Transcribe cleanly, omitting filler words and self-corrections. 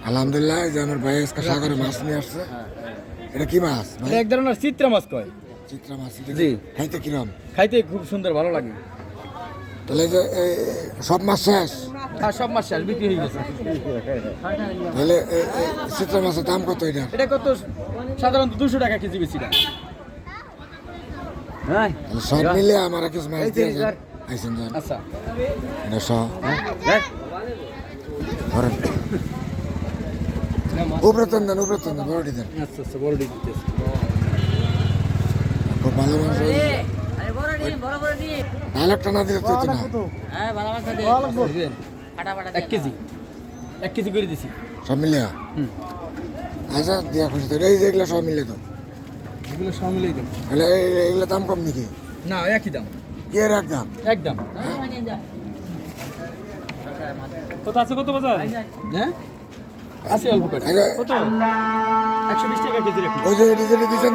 আলহামদুলিল্লাহ, এই যে আমার ভাই আজকে সাগরে মাছ নিয়ে আসছে। এটা কি মাছ ভাই? এটা এক ধরনের চিত্রা মাছ কয়। চিত্রা মাছ। এটা জি। খাইতে কিরম? খাইতে খুব সুন্দর, ভালো লাগে। তাহলে এই যে সব মাছ শেষ? আর সব মাছ শেষ, বিক্রি হয়ে গেছে। তাহলে চিত্রা মাছের দাম কত এটা? এটা কত? সাধারণত 200 টাকা কেজি বেশি না। হ্যাঁ, তাহলে সব মিলে আমার কিছু মাছ দিয়ে যান। আইসেন যান। আচ্ছা। এটা সব ধরেন। উপরে দেন, বড়টি দেন। আচ্ছা আচ্ছা, বড় ডিম দিতেছে। খুব ভালো মাছ। ডায়লগটা না দিলে তো হতো না। 1 কেজি করে দিছি। সব মিলে? আচ্ছা, দিয়া খুশি তো। এই যে এগুলো সব মিলে তো? এগুলো সব মিলেই দেব। তাহলে এগুলো দাম কম নাকি? না, একই দাম। কি এর একদম? একদম। কত আছে, কত বাজার? হ্যাঁ, আছে অল্প করে। কত? 120 টাকা কেজি রাখি। ওই যে ডিজেল দিয়েছেন।